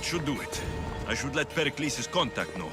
That should do it. I should let Pericles' contact know.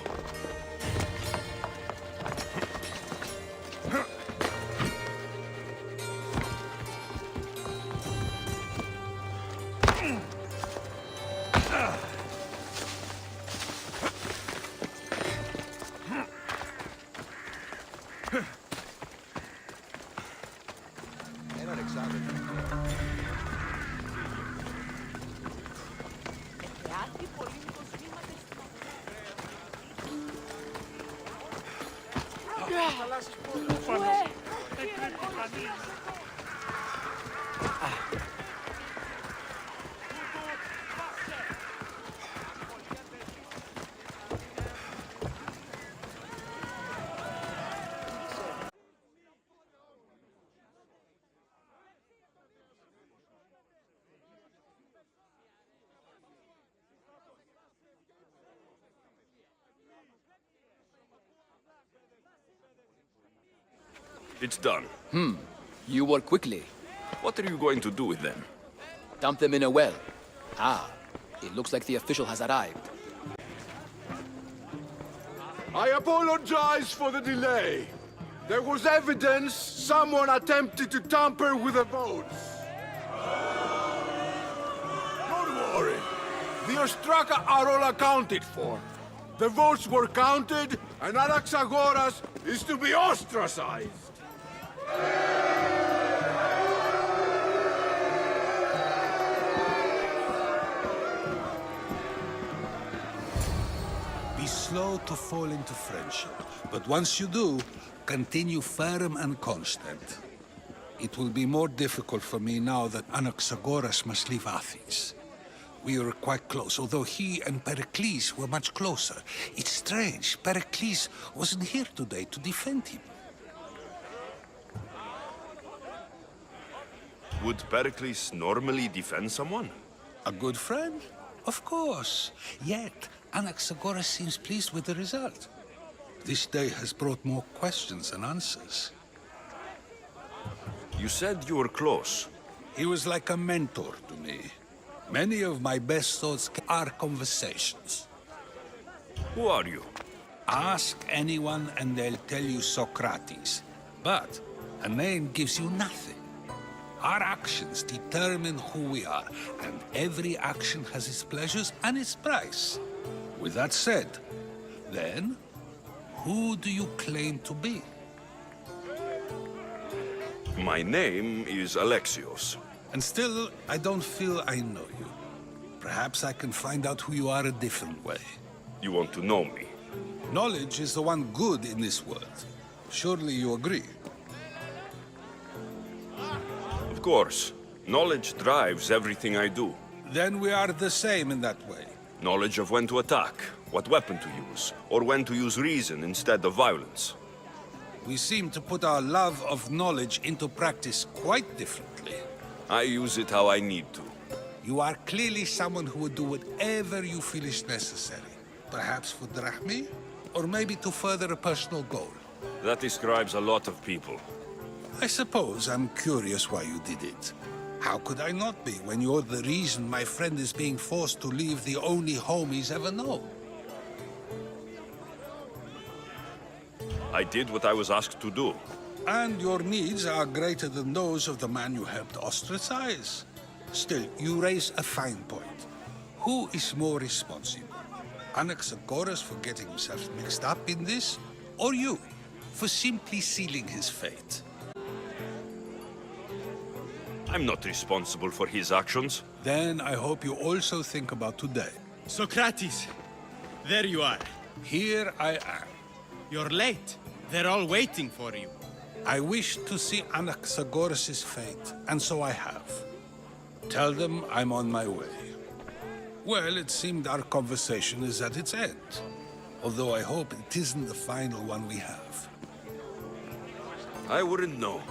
It's done. You work quickly. What are you going to do with them? Dump them in a well. Ah, it looks like the official has arrived. I apologize for the delay. There was evidence someone attempted to tamper with the votes. Don't worry. The Ostraka are all accounted for. The votes were counted, and Anaxagoras is to be ostracized. Be slow to fall into friendship, but once you do, continue firm and constant. It will be more difficult for me now that Anaxagoras must leave Athens. We were quite close, although he and Pericles were much closer. It's strange, Pericles wasn't here today to defend him. Would Pericles normally defend someone? A good friend? Of course. Yet, Anaxagoras seems pleased with the result. This day has brought more questions than answers. You said you were close. He was like a mentor to me. Many of my best thoughts are conversations. Who are you? Ask anyone and they'll tell you Socrates. But a name gives you nothing. Our actions determine who we are, and every action has its pleasures and its price. With that said, then, who do you claim to be? My name is Alexios. And still, I don't feel I know you. Perhaps I can find out who you are a different way. You want to know me? Knowledge is the one good in this world. Surely you agree? Of course. Knowledge drives everything I do. Then we are the same in that way. Knowledge of when to attack, what weapon to use, or when to use reason instead of violence. We seem to put our love of knowledge into practice quite differently. I use it how I need to. You are clearly someone who would do whatever you feel is necessary. Perhaps for drachmi, or maybe to further a personal goal. That describes a lot of people. I suppose I'm curious why you did it. How could I not be when you're the reason my friend is being forced to leave the only home he's ever known? I did what I was asked to do. And your needs are greater than those of the man you helped ostracize. Still, you raise a fine point. Who is more responsible? Anaxagoras for getting himself mixed up in this? Or you, for simply sealing his fate? I'm not responsible for his actions. Then I hope you also think about today. Socrates, there you are. Here I am. You're late. They're all waiting for you. I wish to see Anaxagoras' fate, and so I have. Tell them I'm on my way. Well, it seemed our conversation is at its end. Although I hope it isn't the final one we have. I wouldn't know.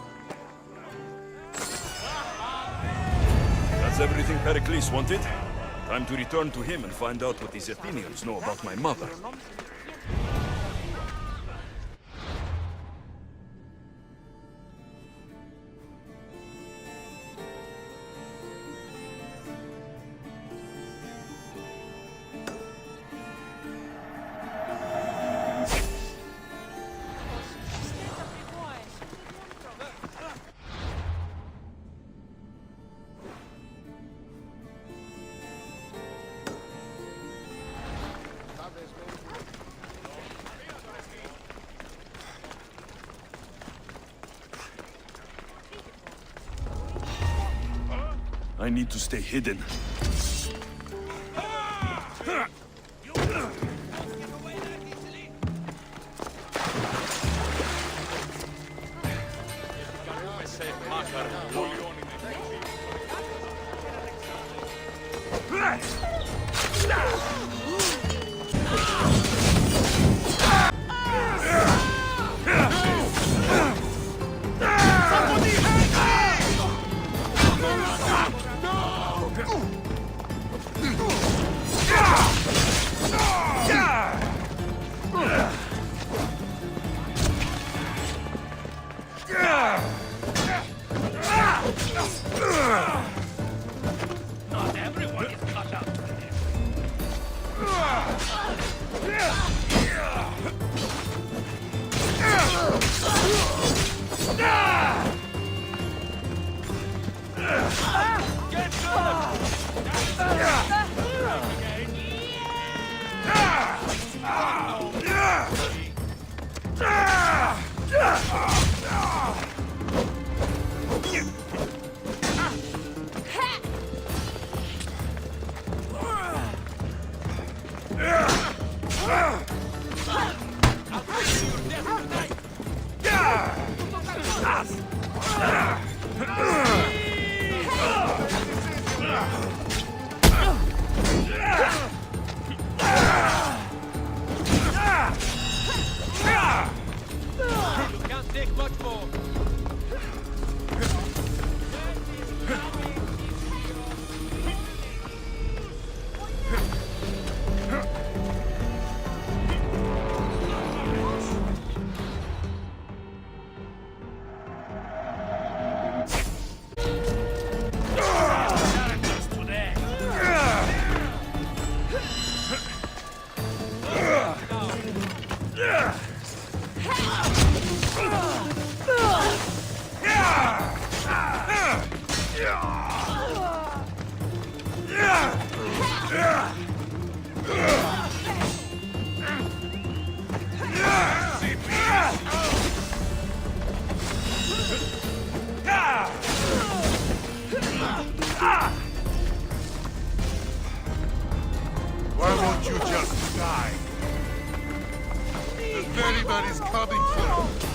That's everything Pericles wanted. Time to return to him and find out what these Athenians know about my mother. I need to stay hidden. Why won't you just die? The ferryman is coming for you.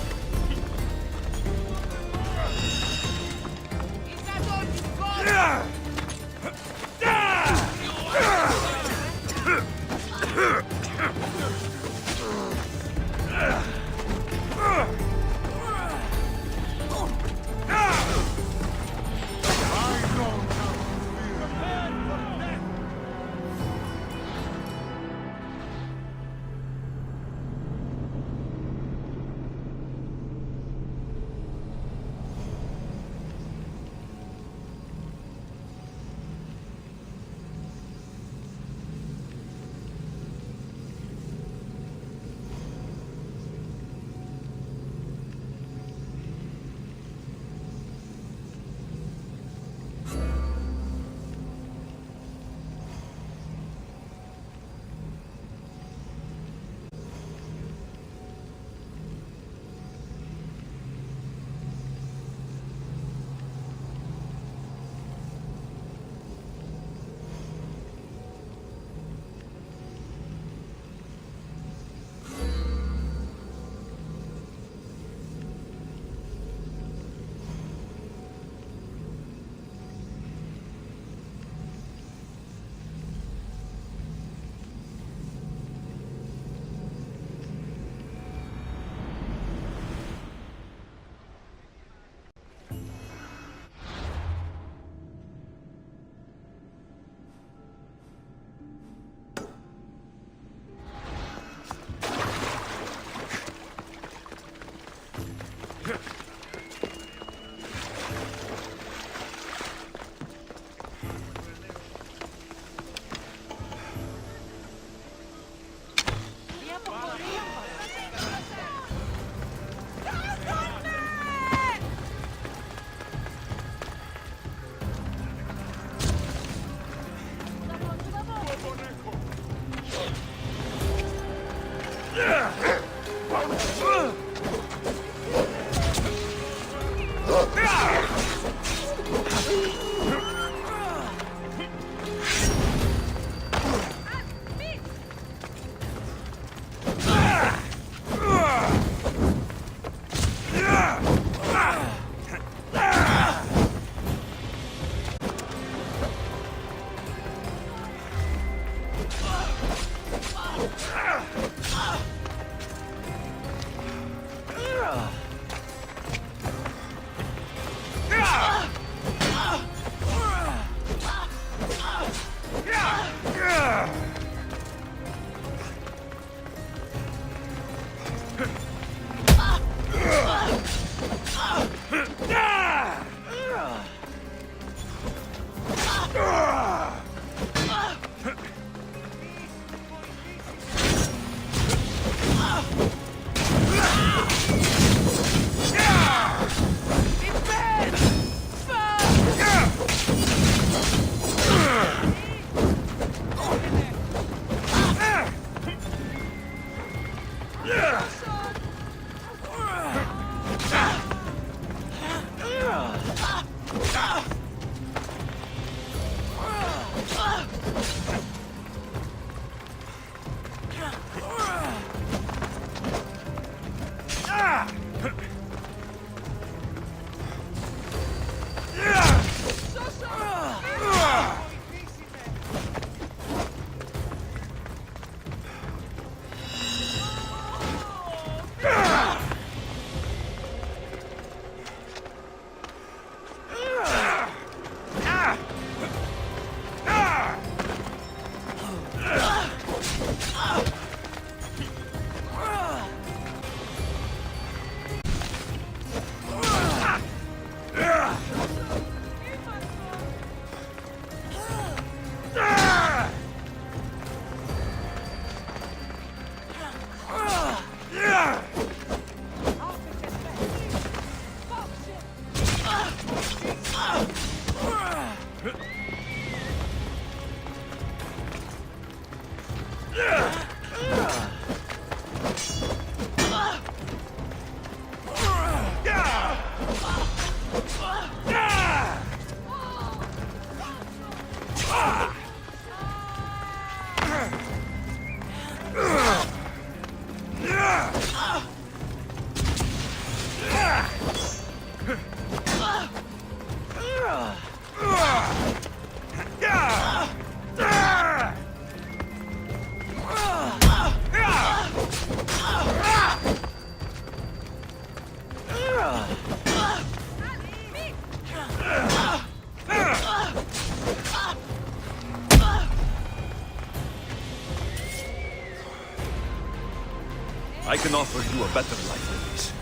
I can offer you a better life than this.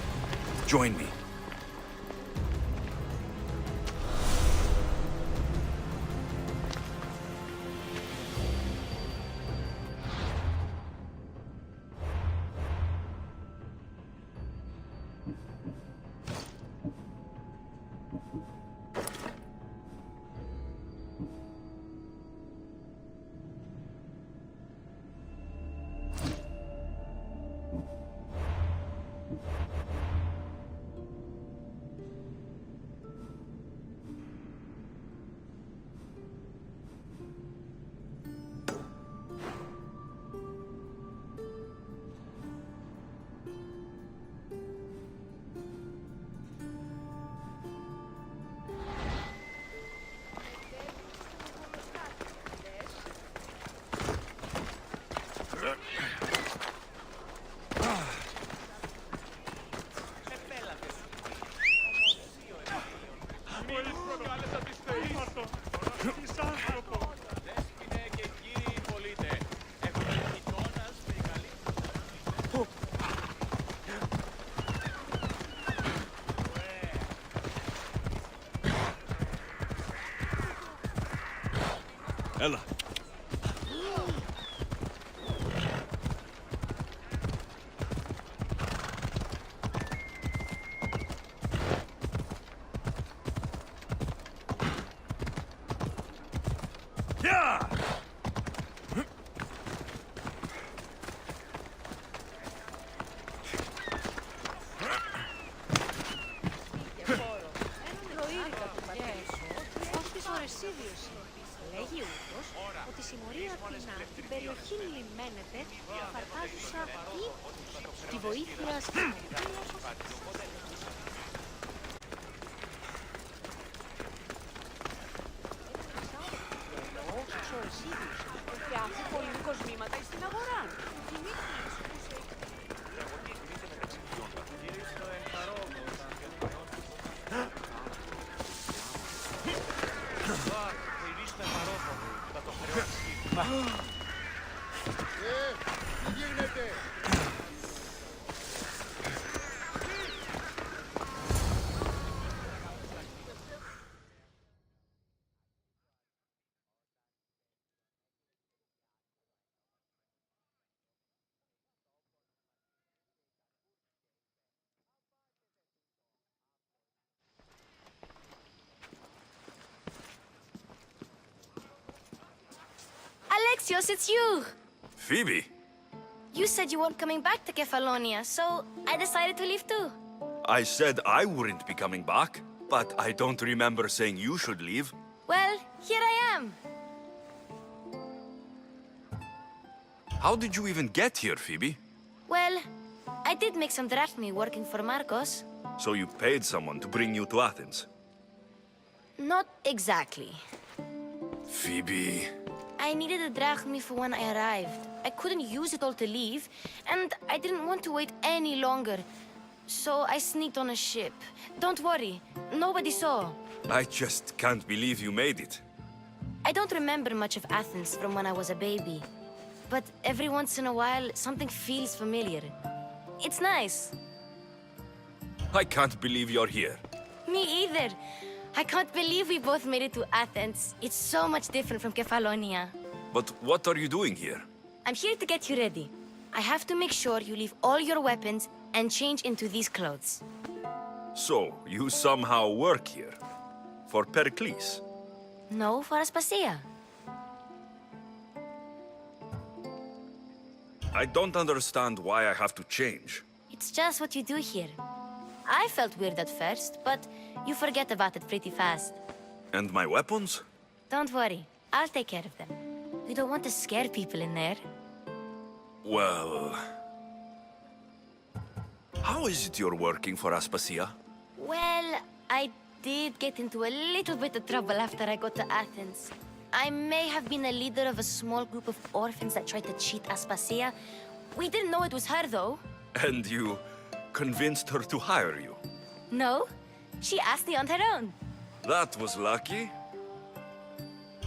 Join me. Έλα. Λέγει ούτως ότι συμμορία Αθηνά την περιοχή λιμένεται φαρτάζουσα ή τη βοήθεια και αφού πολλοί κοσμήματα στην αγορά. Τι γίνεται! Alexios, it's you! Phoebe? You said you weren't coming back to Kefalonia, so I decided to leave too. I said I wouldn't be coming back, but I don't remember saying you should leave. Well, here I am. How did you even get here, Phoebe? Well, I did make some drachmi working for Marcos. So you paid someone to bring you to Athens? Not exactly. Phoebe... I needed a drachmi for when I arrived. I couldn't use it all to leave, and I didn't want to wait any longer. So I sneaked on a ship. Don't worry, nobody saw. I just can't believe you made it. I don't remember much of Athens from when I was a baby. But every once in a while, something feels familiar. It's nice. I can't believe you're here. Me either. I can't believe we both made it to Athens. It's so much different from Kefalonia. But what are you doing here? I'm here to get you ready. I have to make sure you leave all your weapons and change into these clothes. So, you somehow work here? For Pericles? No, for Aspasia. I don't understand why I have to change. It's just what you do here. I felt weird at first, but you forget about it pretty fast. And my weapons? Don't worry, I'll take care of them. We don't want to scare people in there. Well... How is it you're working for Aspasia? Well, I did get into a little bit of trouble after I got to Athens. I may have been a leader of a small group of orphans that tried to cheat Aspasia. We didn't know it was her, though. And you convinced her to hire you? No, she asked me on her own. That was lucky.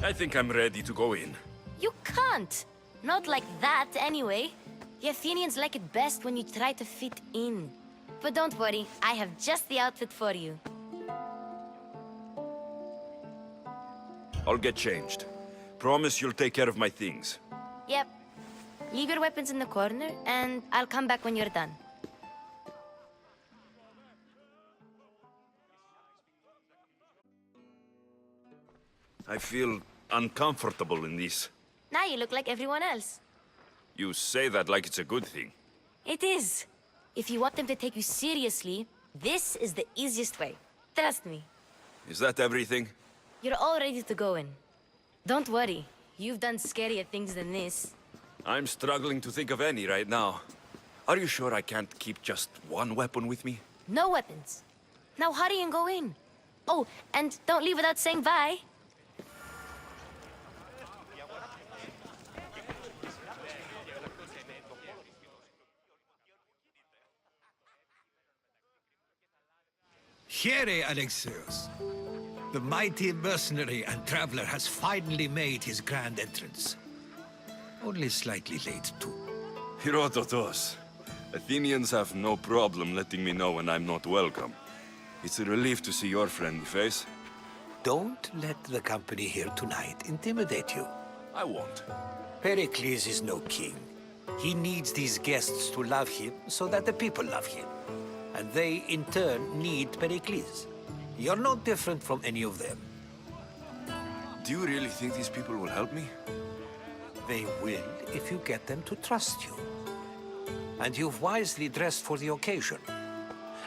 I think I'm ready to go in. You can't. Not like that, anyway. The Athenians like it best when you try to fit in. But don't worry, I have just the outfit for you. I'll get changed. Promise you'll take care of my things. Yep. Leave your weapons in the corner, and I'll come back when you're done. I feel uncomfortable in this. Now you look like everyone else. You say that like it's a good thing. It is. If you want them to take you seriously, this is the easiest way. Trust me. Is that everything? You're all ready to go in. Don't worry. You've done scarier things than this. I'm struggling to think of any right now. Are you sure I can't keep just one weapon with me? No weapons. Now hurry and go in. Oh, and don't leave without saying bye. Here, Alexios. The mighty mercenary and traveler has finally made his grand entrance. Only slightly late, too. Herodotus. Athenians have no problem letting me know when I'm not welcome. It's a relief to see your friendly face. Don't let the company here tonight intimidate you. I won't. Pericles is no king. He needs these guests to love him so that the people love him. And they, in turn, need Pericles. You're no different from any of them. Do you really think these people will help me? They will if you get them to trust you. And you've wisely dressed for the occasion.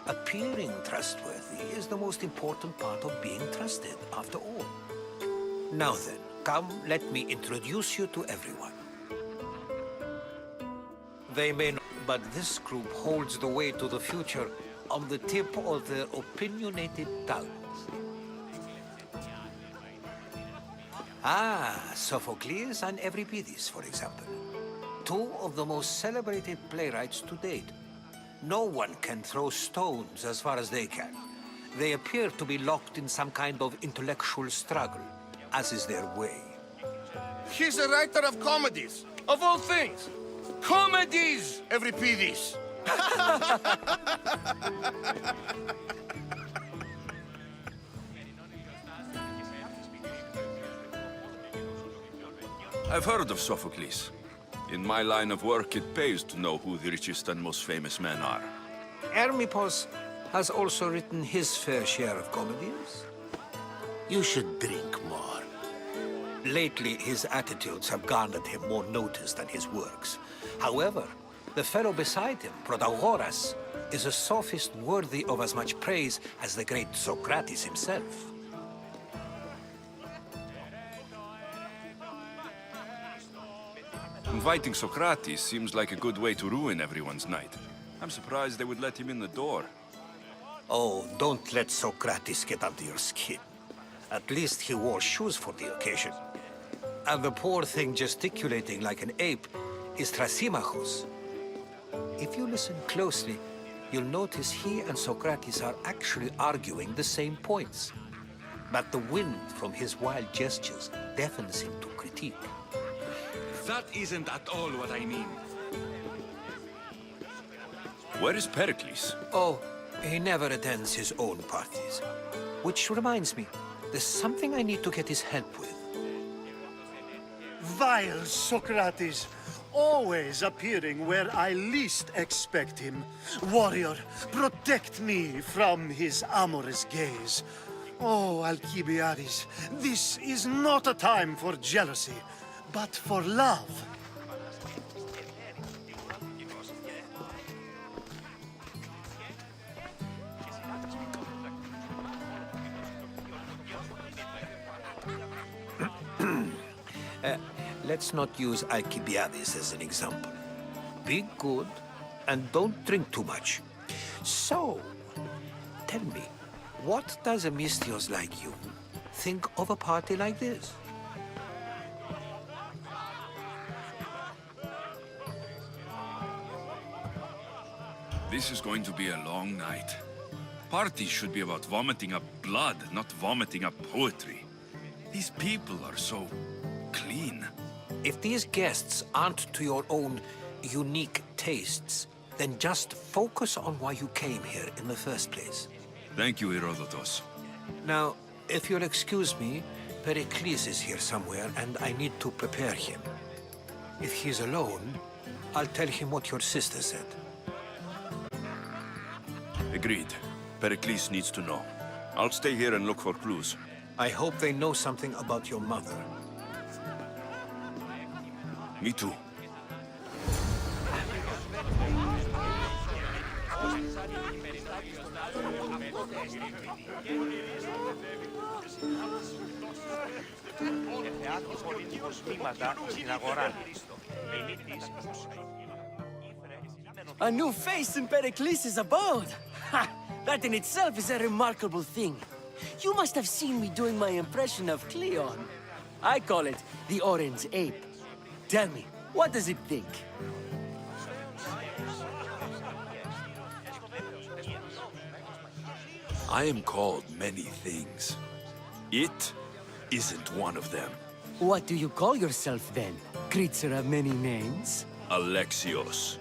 Appearing trustworthy is the most important part of being trusted, after all. Now then, come, let me introduce you to everyone. They may not, but this group holds the way to the future on the tip of their opinionated tongues. Sophocles and Euripides, for example. Two of the most celebrated playwrights to date. No one can throw stones as far as they can. They appear to be locked in some kind of intellectual struggle, as is their way. He's a writer of comedies, of all things. Comedies, Euripides. I've heard of Sophocles. In my line of work, it pays to know who the richest and most famous men are. Hermippos has also written his fair share of comedies. You should drink more. Lately, his attitudes have garnered him more notice than his works. However, the fellow beside him, Protagoras, is a sophist worthy of as much praise as the great Socrates himself. Inviting Socrates seems like a good way to ruin everyone's night. I'm surprised they would let him in the door. Oh, don't let Socrates get under your skin. At least he wore shoes for the occasion. And the poor thing gesticulating like an ape is Thrasymachus. If you listen closely, you'll notice he and Socrates are actually arguing the same points. But the wind from his wild gestures deafens him to critique. That isn't at all what I mean. Where is Pericles? Oh, he never attends his own parties. Which reminds me, there's something I need to get his help with. Vile Socrates, always appearing where I least expect him. Warrior, protect me from his amorous gaze. Oh, Alcibiades, this is not a time for jealousy, but for love. Let's not use Alcibiades as an example. Be good and don't drink too much. So, tell me, what does a Misthios like you think of a party like this? This is going to be a long night. Parties should be about vomiting up blood, not vomiting up poetry. These people are so clean. If these guests aren't to your own unique tastes, then just focus on why you came here in the first place. Thank you, Herodotus. Now, if you'll excuse me, Pericles is here somewhere, and I need to prepare him. If he's alone, I'll tell him what your sister said. Agreed. Pericles needs to know. I'll stay here and look for clues. I hope they know something about your mother. Me too. A new face in Pericles' abode! Ha! That in itself is a remarkable thing. You must have seen me doing my impression of Cleon. I call it the Orange Ape. Tell me, what does it think? I am called many things. It isn't one of them. What do you call yourself then? Creature of many names? Alexios.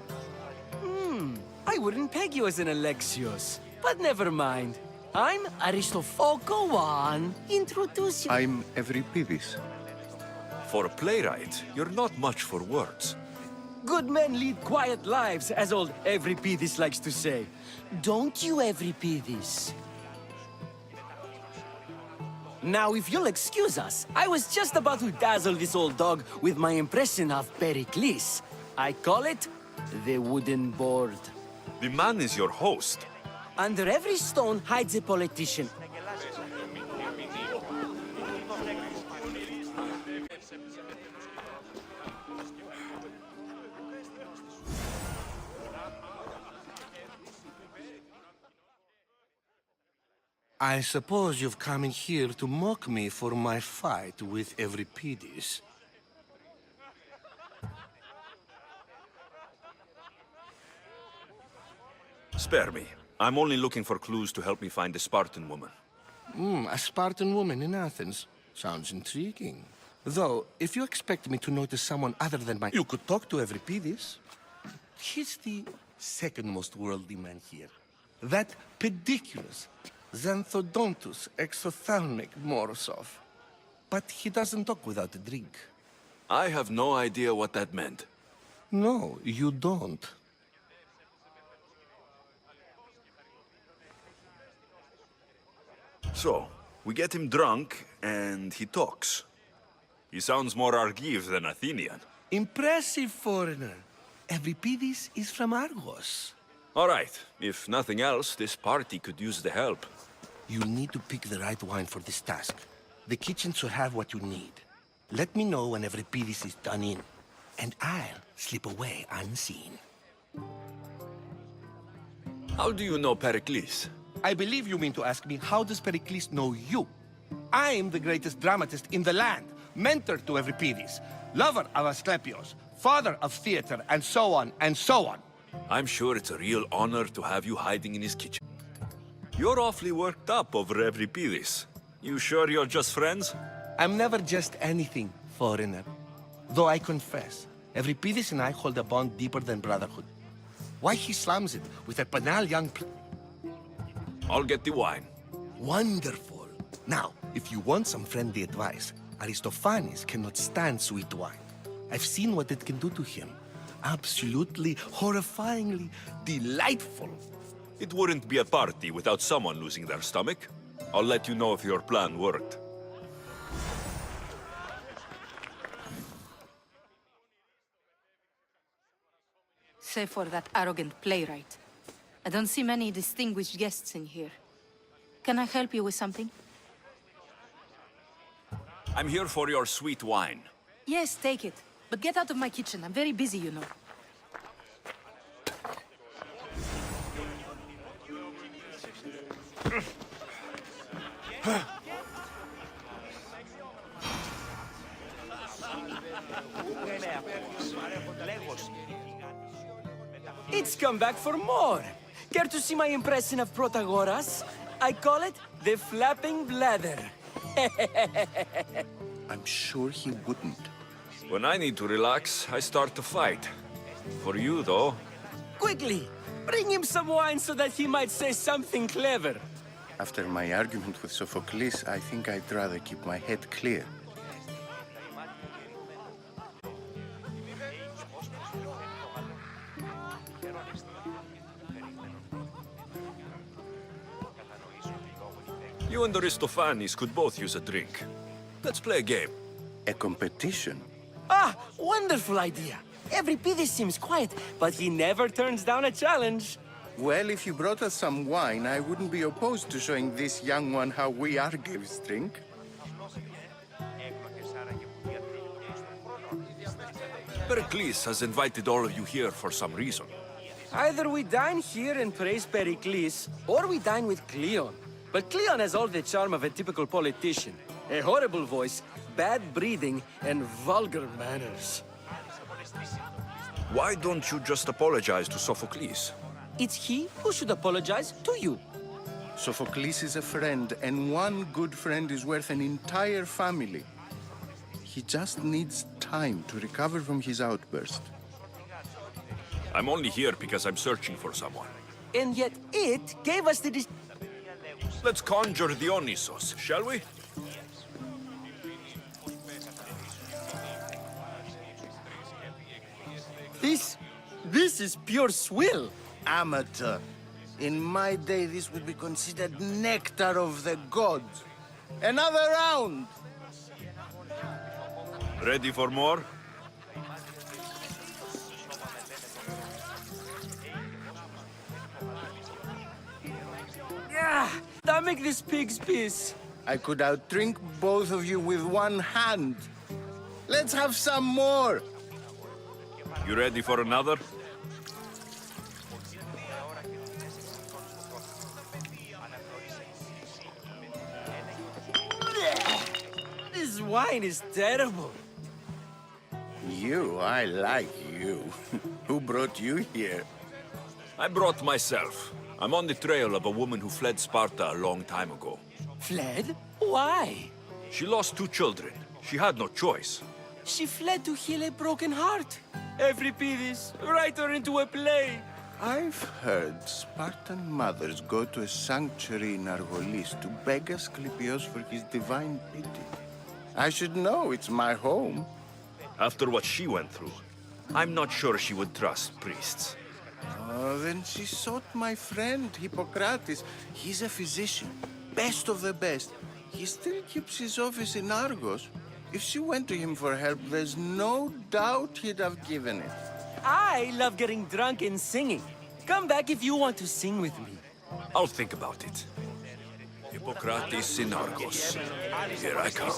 I wouldn't peg you as an Alexios, but never mind. I'm Aristophanes. Oh, go on. Introduce you. I'm Euripides. For a playwright, you're not much for words. Good men lead quiet lives, as old Euripides likes to say. Don't you, Euripides? Now, if you'll excuse us, I was just about to dazzle this old dog with my impression of Pericles. I call it the wooden board. The man is your host. Under every stone hides a politician. I suppose you've come in here to mock me for my fight with Euripides. Spare me. I'm only looking for clues to help me find a Spartan woman. A Spartan woman in Athens. Sounds intriguing. Though, if you expect me to notice someone other than my... You could talk to Euripides. He's the second most worldly man here. That pediculous, xanthodontus, exophthalmic Morosov. But he doesn't talk without a drink. I have no idea what that meant. No, you don't. So, we get him drunk, and he talks. He sounds more Argive than Athenian. Impressive, foreigner. Euripides is from Argos. All right. If nothing else, this party could use the help. You'll need to pick the right wine for this task. The kitchen should have what you need. Let me know when Euripides is done in, and I'll slip away unseen. How do you know Pericles? I believe you mean to ask me, how does Pericles know you? I am the greatest dramatist in the land, mentor to Euripides, lover of Asclepios, father of theater, and so on, and so on. I'm sure it's a real honor to have you hiding in his kitchen. You're awfully worked up over Euripides. You sure you're just friends? I'm never just anything, foreigner. Though I confess, Euripides and I hold a bond deeper than brotherhood. Why he slams it with a banal young I'll get the wine. Wonderful. Now, if you want some friendly advice, Aristophanes cannot stand sweet wine. I've seen what it can do to him. Absolutely, horrifyingly delightful. It wouldn't be a party without someone losing their stomach. I'll let you know if your plan worked. Save for that arrogant playwright. I don't see many distinguished guests in here. Can I help you with something? I'm here for your sweet wine. Yes, take it. But get out of my kitchen. I'm very busy, you know. It's come back for more. Care to see my impression of Protagoras? I call it the flapping bladder. I'm sure he wouldn't. When I need to relax, I start to fight. For you, though... Quickly, bring him some wine so that he might say something clever. After my argument with Sophocles, I think I'd rather keep my head clear. You and Aristophanes could both use a drink. Let's play a game. A competition? Ah, wonderful idea. Euripides seems quiet, but he never turns down a challenge. Well, if you brought us some wine, I wouldn't be opposed to showing this young one how we Argives drink. Pericles has invited all of you here for some reason. Either we dine here and praise Pericles, or we dine with Cleon. But Cleon has all the charm of a typical politician. A horrible voice, bad breeding, and vulgar manners. Why don't you just apologize to Sophocles? It's he who should apologize to you. Sophocles is a friend, and one good friend is worth an entire family. He just needs time to recover from his outburst. I'm only here because I'm searching for someone. And yet it gave us the... Let's conjure Dionysos, shall we? This is pure swill. Amateur. In my day, this would be considered nectar of the gods. Another round! Ready for more? Yeah, stomach this pig's piece. I could outdrink both of you with one hand. Let's have some more! You ready for another? This wine is terrible. You, I like you. Who brought you here? I brought myself. I'm on the trail of a woman who fled Sparta a long time ago. Fled? Why? She lost 2 children. She had no choice. She fled to heal a broken heart. Euripides, write her into a play. I've heard Spartan mothers go to a sanctuary in Argolis to beg Asclepios for his divine pity. I should know, it's my home. After what she went through, I'm not sure she would trust priests. Oh, then she sought my friend, Hippocrates. He's a physician, best of the best. He still keeps his office in Argos. If she went to him for help, there's no doubt he'd have given it. I love getting drunk and singing. Come back if you want to sing with me. I'll think about it. Hippocrates Synarchos. Here I come.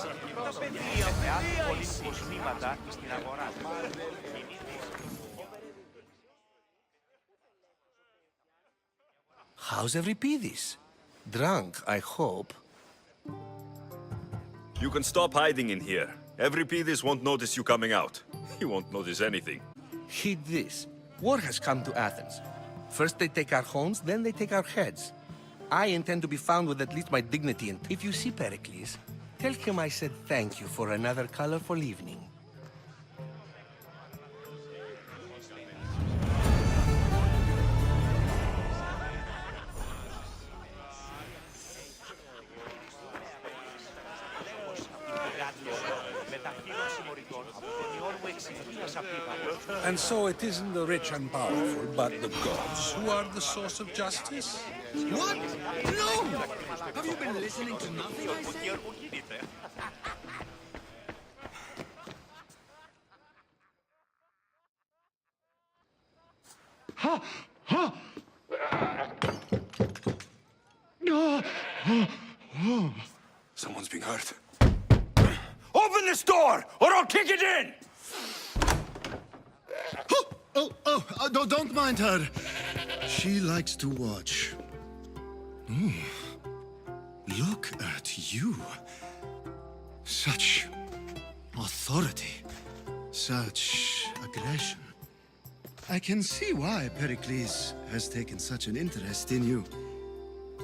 How's Euripides? Drunk, I hope. You can stop hiding in here. Euripides won't notice you coming out. He won't notice anything. Heed this. War has come to Athens. First they take our homes, then they take our heads. I intend to be found with at least my dignity, and if you see Pericles, tell him I said thank you for another colorful evening. And so it isn't the rich and powerful, but the gods who are the source of justice? What? No! Have you been listening to nothing I say? Ha! Ha! Someone's being hurt. Open this door, or I'll kick it in! Don't mind her. She likes to watch. Look at you. Such authority. Such aggression. I can see why Pericles has taken such an interest in you.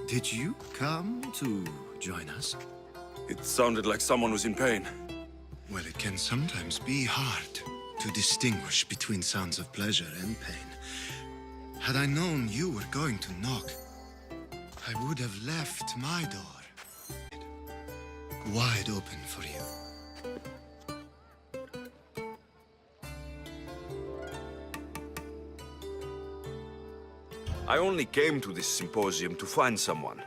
Did you come to join us? It sounded like someone was in pain. Well, it can sometimes be hard to distinguish between sounds of pleasure and pain. Had I known you were going to knock, I would have left my door wide open for you. I only came to this symposium to find someone.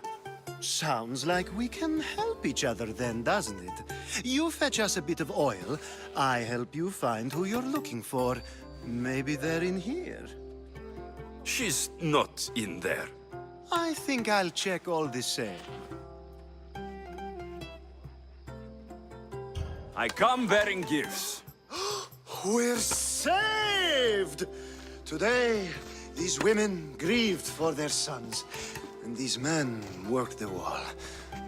Sounds like we can help each other then, doesn't it? You fetch us a bit of oil, I help you find who you're looking for. Maybe they're in here. She's not in there. I think I'll check all the same. I come bearing gifts. We're saved! Today, these women grieved for their sons, and these men worked the wall.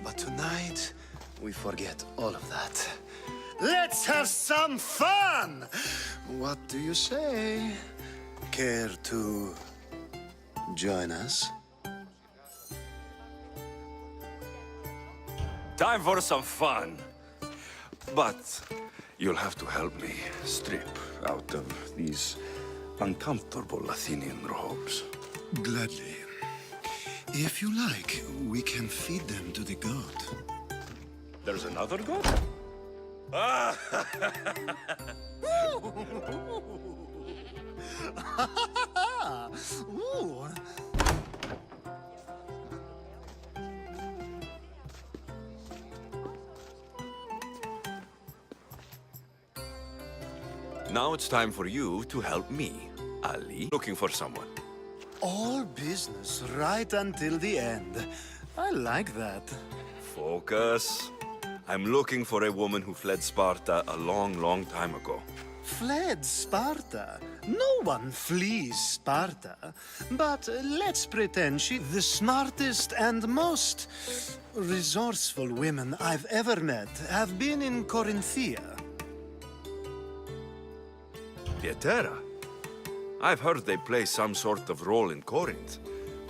But tonight, we forget all of that. Let's have some fun! What do you say? Care to join us? Time for some fun. But you'll have to help me strip out of these uncomfortable Athenian robes. Gladly. If you like, we can feed them to the god. There's another god? Ooh. Now it's time for you to help me, Ali. Looking for someone. All business right until the end. I like that. Focus. I'm looking for a woman who fled Sparta a long, long time ago. Fled Sparta? No one flees Sparta. But let's pretend she's the smartest and most resourceful women I've ever met have been in Corinthia. Pietera? I've heard they play some sort of role in Corinth,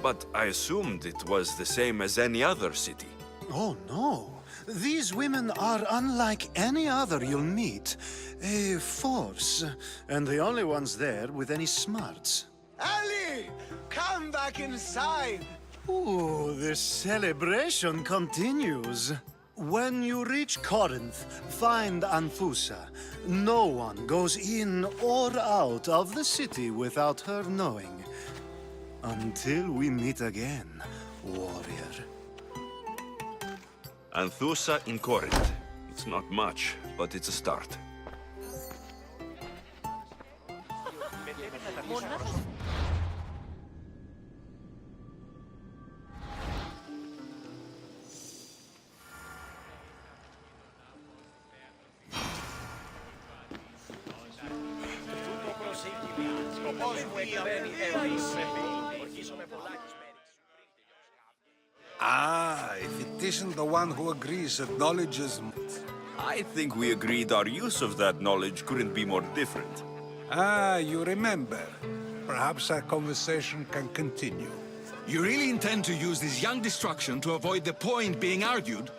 but I assumed it was the same as any other city. Oh, no. These women are unlike any other you'll meet. A force, and the only ones there with any smarts. Ali! Come back inside! Ooh, the celebration continues. When you reach Corinth, find Anthusa. No one goes in or out of the city without her knowing. Until we meet again, warrior. Anthusa in Corinth. It's not much, but it's a start. Ah, if it isn't the one who agrees that knowledge is... I think we agreed our use of that knowledge couldn't be more different. Ah, you remember. Perhaps our conversation can continue. You really intend to use this young destruction to avoid the point being argued?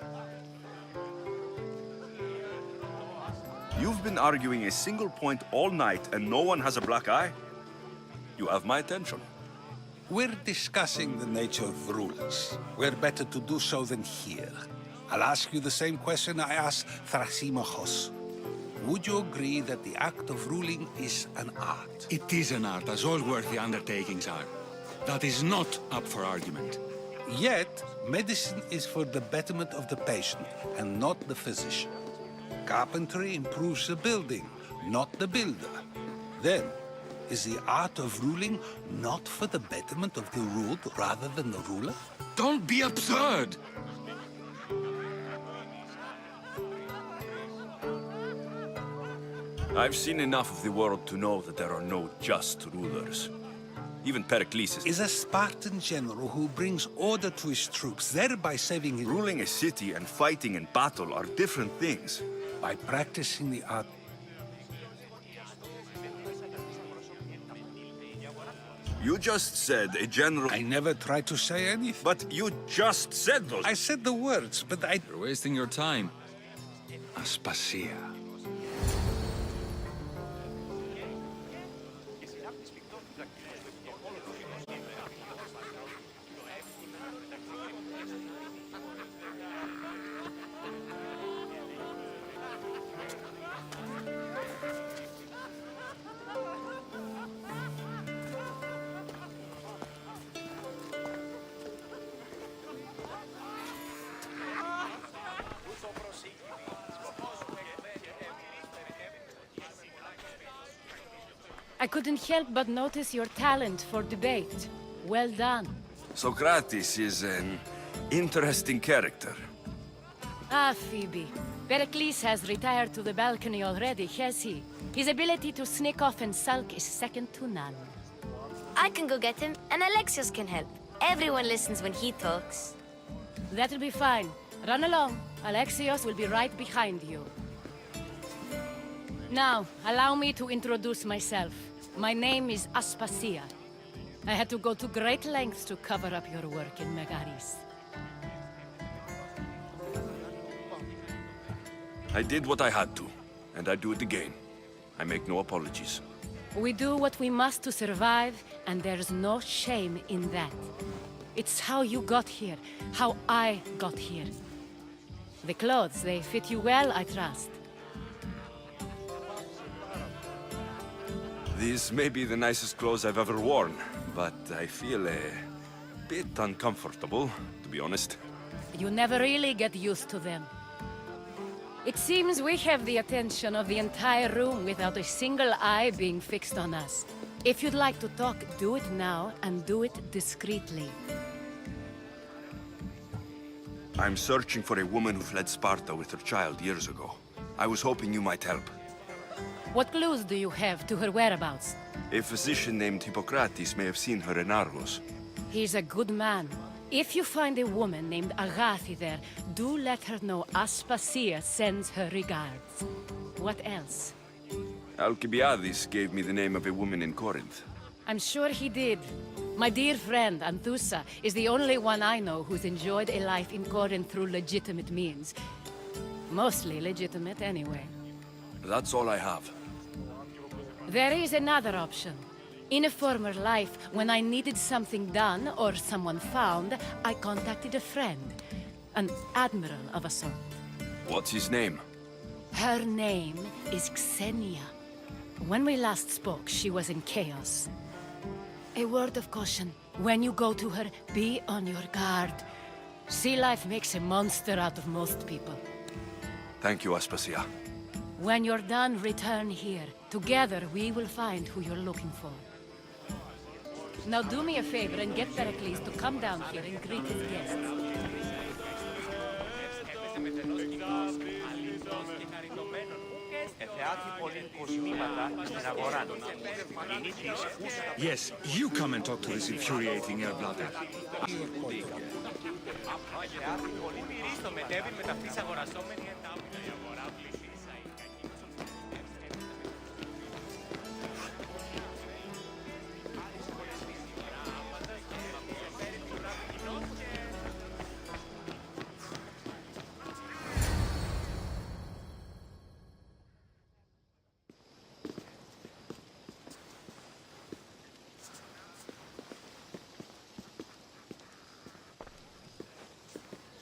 You've been arguing a single point all night and no one has a black eye? You have my attention. We're discussing the nature of rulers. Where better to do so than here? I'll ask you the same question I asked Thrasymachos. Would you agree that the act of ruling is an art? It is an art, as all worthy undertakings are. That is not up for argument. Yet, medicine is for the betterment of the patient, and not the physician. Carpentry improves the building, not the builder. Then, is the art of ruling not for the betterment of the ruled rather than the ruler? Don't be absurd! I've seen enough of the world to know that there are no just rulers. Even Pericles is a Spartan general who brings order to his troops, thereby saving his... Ruling a city and fighting in battle are different things. By practicing the art... You just said a general... I never tried to say anything. But you just said those... I said the words, but I... You're wasting your time. Aspasia. I couldn't help but notice your talent for debate. Well done. Socrates is an interesting character. Ah, Phoebe. Pericles has retired to the balcony already, has he? His ability to sneak off and sulk is second to none. I can go get him, and Alexios can help. Everyone listens when he talks. That'll be fine. Run along. Alexios will be right behind you. Now, allow me to introduce myself. My name is Aspasia. I had to go to great lengths to cover up your work in Megaris. I did what I had to, and I'd do it again. I make no apologies. We do what we must to survive, and there's no shame in that. It's how you got here, how I got here. The clothes, they fit you well, I trust. These may be the nicest clothes I've ever worn, but I feel a bit uncomfortable, to be honest. You never really get used to them. It seems we have the attention of the entire room without a single eye being fixed on us. If you'd like to talk, do it now, and do it discreetly. I'm searching for a woman who fled Sparta with her child years ago. I was hoping you might help. What clues do you have to her whereabouts? A physician named Hippocrates may have seen her in Argos. He's a good man. If you find a woman named Agathi there, do let her know Aspasia sends her regards. What else? Alcibiades gave me the name of a woman in Corinth. I'm sure he did. My dear friend, Anthusa, is the only one I know who's enjoyed a life in Corinth through legitimate means. Mostly legitimate, anyway. That's all I have. There is another option. In a former life, when I needed something done or someone found, I contacted a friend. An admiral of a sort. What's his name? Her name is Xenia. When we last spoke, she was in chaos. A word of caution. When you go to her, be on your guard. Sea life makes a monster out of most people. Thank you, Aspasia. When you're done, return here. Together, we will find who you're looking for. Now do me a favor and get Pericles to come down here and greet his guests. Yes, you come and talk to this infuriating airblada.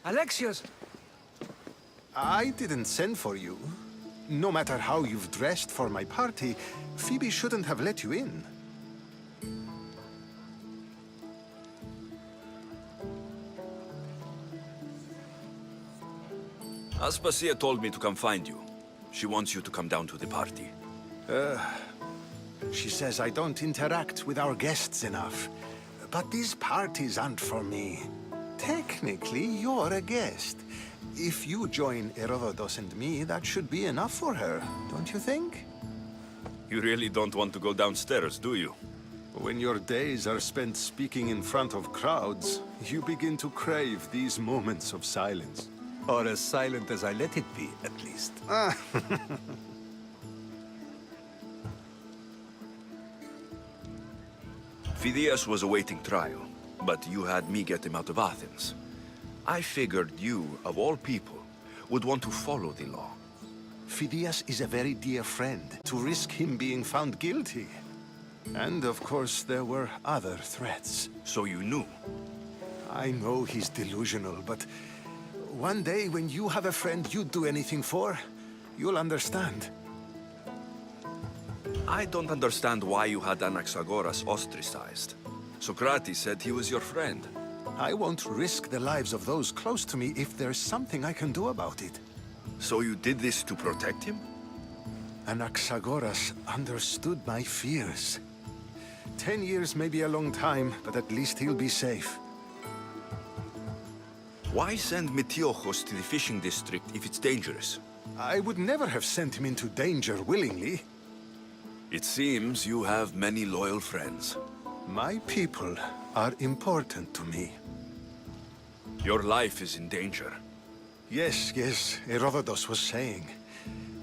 Alexios! I didn't send for you. No matter how you've dressed for my party, Phoebe shouldn't have let you in. Aspasia told me to come find you. She wants you to come down to the party. She says I don't interact with our guests enough. But these parties aren't for me. Technically, you're a guest. If you join Herodotus and me, that should be enough for her, don't you think? You really don't want to go downstairs, do you? When your days are spent speaking in front of crowds, you begin to crave these moments of silence. Or as silent as I let it be, at least. Phidias was awaiting trial, but you had me get him out of Athens. I figured you, of all people, would want to follow the law. Phidias is a very dear friend. To risk him being found guilty. And of course, there were other threats. So you knew? I know he's delusional, but one day when you have a friend you'd do anything for, you'll understand. I don't understand why you had Anaxagoras ostracized. Socrates said he was your friend. I won't risk the lives of those close to me if there's something I can do about it. So you did this to protect him? Anaxagoras understood my fears. 10 years may be a long time, but at least he'll be safe. Why send Metiochos to the fishing district if it's dangerous? I would never have sent him into danger willingly. It seems you have many loyal friends. My people are important to me. Your life is in danger. Yes, Herodotus was saying.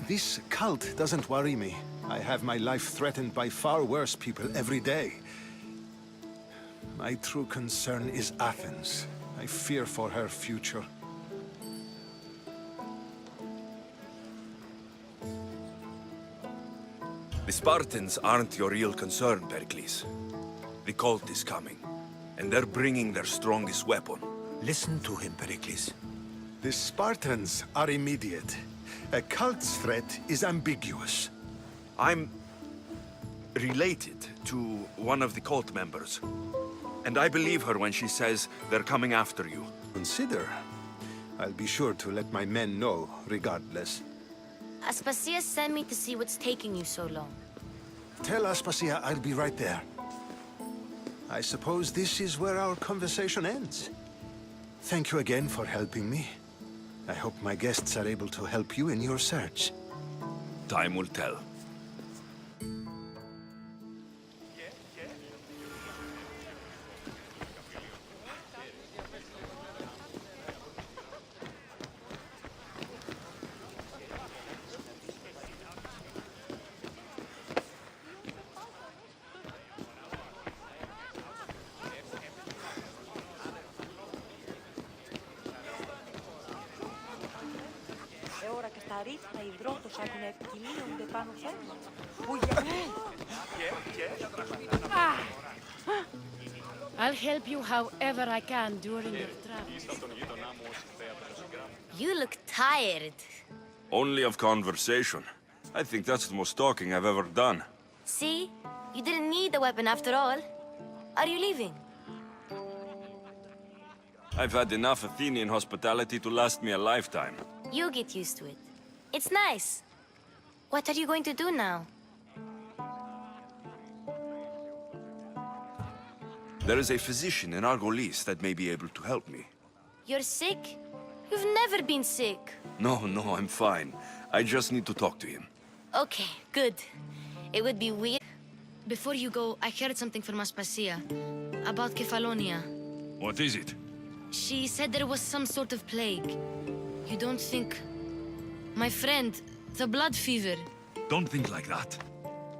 This cult doesn't worry me. I have my life threatened by far worse people every day. My true concern is Athens. I fear for her future. The Spartans aren't your real concern, Pericles. The cult is coming, and they're bringing their strongest weapon. Listen to him, Pericles. The Spartans are immediate. A cult's threat is ambiguous. I'm related to one of the cult members. And I believe her when she says they're coming after you. Consider. I'll be sure to let my men know, regardless. Aspasia sent me to see what's taking you so long. Tell Aspasia I'll be right there. I suppose this is where our conversation ends. Thank you again for helping me. I hope my guests are able to help you in your search. Time will tell. I'll help you however I can during your travels. You look tired. Only of conversation. I think that's the most talking I've ever done. See? You didn't need the weapon after all. Are you leaving? I've had enough Athenian hospitality to last me a lifetime. You get used to it. It's nice. What are you going to do now? There is a physician in Argolis that may be able to help me. You're sick? You've never been sick. No, I'm fine. I just need to talk to him. Okay, good. It would be weird. Before you go, I heard something from Aspasia about Kefalonia. What is it? She said there was some sort of plague. You don't think... My friend, the blood fever. Don't think like that.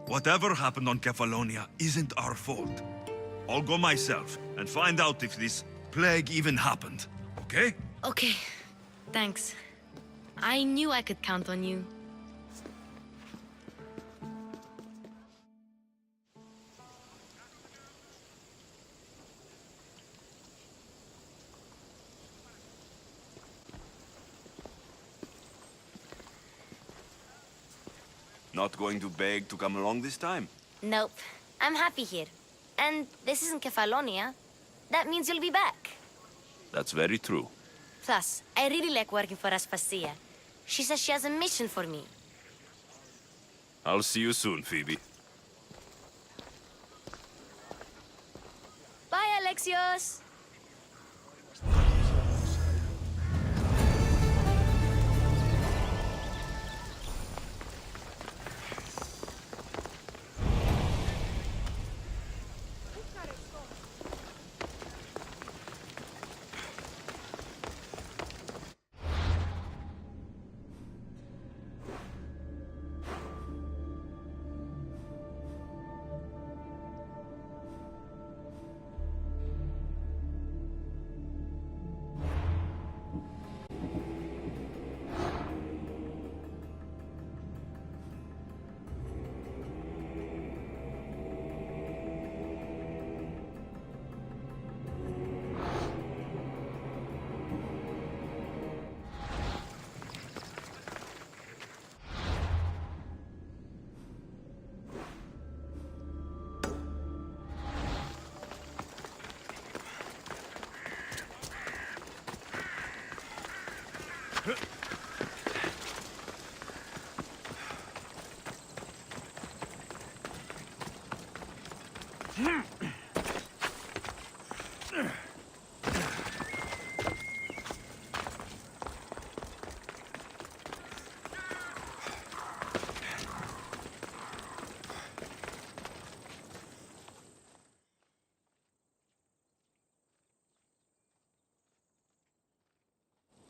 Whatever happened on Kefalonia isn't our fault. I'll go myself and find out if this plague even happened, okay? Okay, thanks. I knew I could count on you. Not going to beg to come along this time? Nope. I'm happy here. And this isn't Kefalonia. That means you'll be back. That's very true. Plus, I really like working for Aspasia. She says she has a mission for me. I'll see you soon, Phoebe. Bye, Alexios!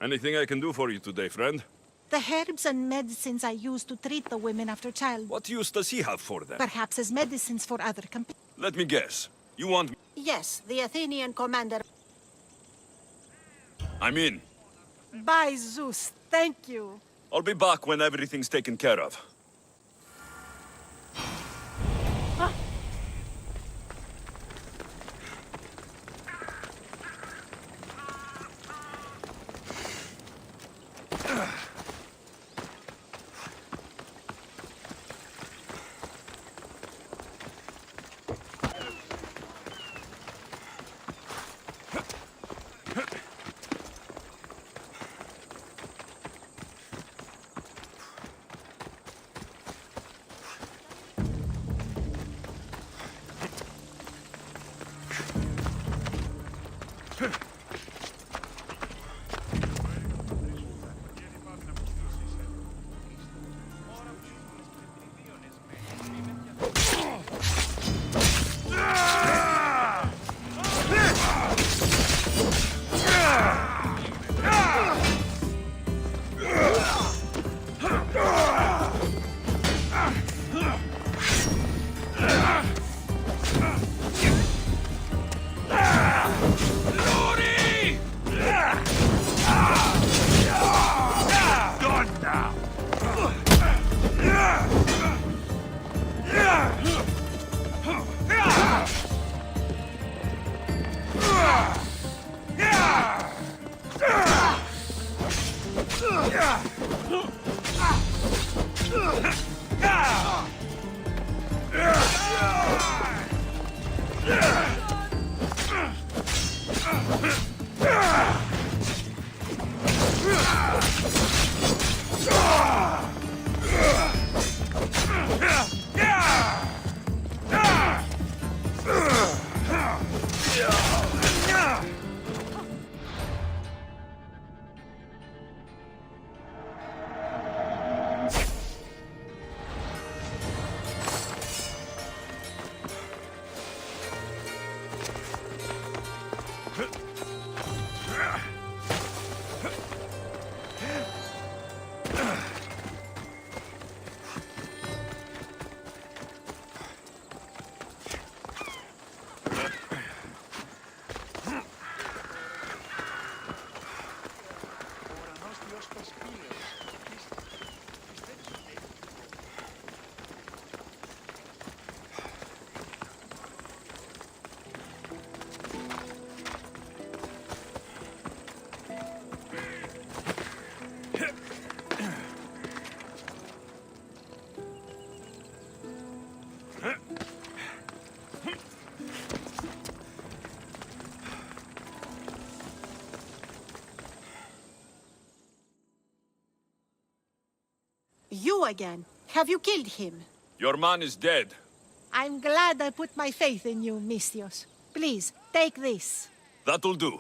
Anything I can do for you today, friend? The herbs and medicines I use to treat the women after child. What use does he have for them? Perhaps as medicines for other Let me guess. You want me? Yes, the Athenian commander. I'm in. By Zeus, thank you. I'll be back when everything's taken care of. Ah! you again. Have you killed him? Your man is dead. I'm glad I put my faith in you, Misthios. Please, take this. That'll do.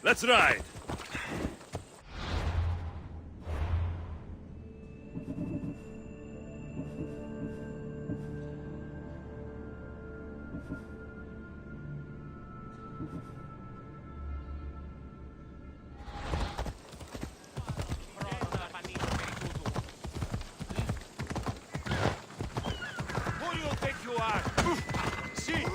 Let's ride! Who do you think you are? See?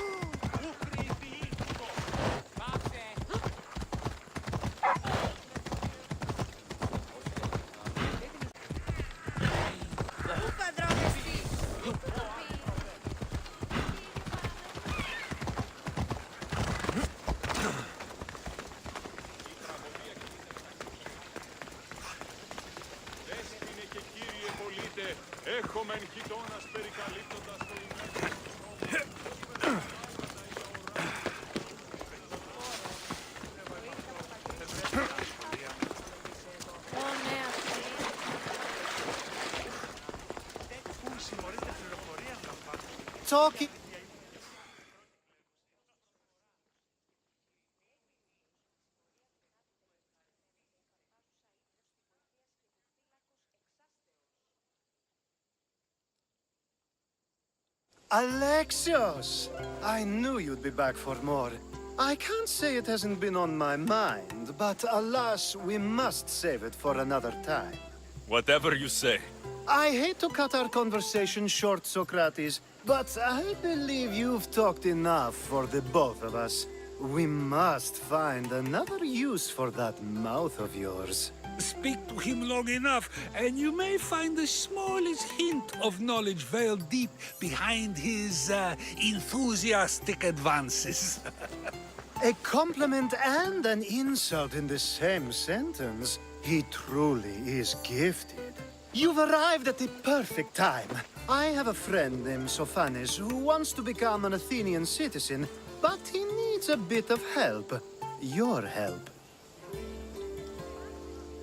Έχομεν γειτόνας περικαλύπτοντας το Talking. Alexios! I knew you'd be back for more. I can't say it hasn't been on my mind, but alas, we must save it for another time. Whatever you say. I hate to cut our conversation short, Socrates, but I believe you've talked enough for the both of us. We must find another use for that mouth of yours. Speak to him long enough, and you may find the smallest hint of knowledge veiled deep behind his enthusiastic advances. A compliment and an insult in the same sentence. He truly is gifted. You've arrived at the perfect time. I have a friend named Sophanes who wants to become an Athenian citizen, but he needs a bit of help. Your help.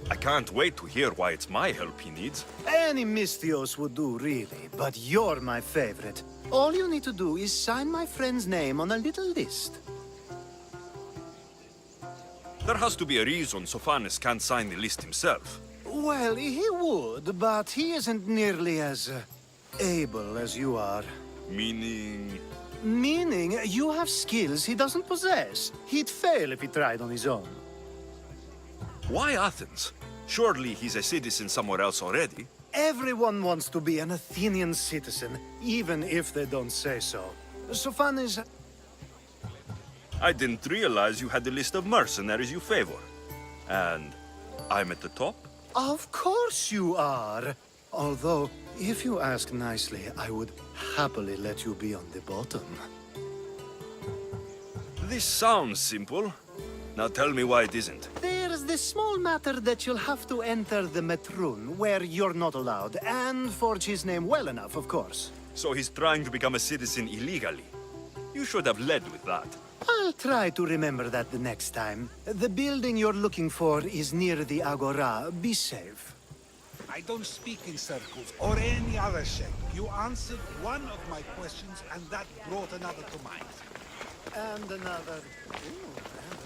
I can't wait to hear why it's my help he needs. Any Misthios would do, really, but you're my favorite. All you need to do is sign my friend's name on a little list. There has to be a reason Sophanes can't sign the list himself. Well, he would, but he isn't nearly as able as you are. Meaning... Meaning, you have skills he doesn't possess. He'd fail if he tried on his own. Why Athens? Surely he's a citizen somewhere else already. Everyone wants to be an Athenian citizen, even if they don't say so. Sophanes... I didn't realize you had a list of mercenaries you favor. And I'm at the top? Of course you are. Although, if you ask nicely, I would happily let you be on the bottom. This sounds simple. Now tell me why it isn't. There's There's this small matter that you'll have to enter the Metrun, where you're not allowed, and forge his name well enough, of course. So he's trying to become a citizen illegally. You should have led with that. I'll try to remember that the next time. The building you're looking for is near the Agora. Be safe. I don't speak in circles or any other shape. You answered one of my questions, and that brought another to mind. And another. Ooh,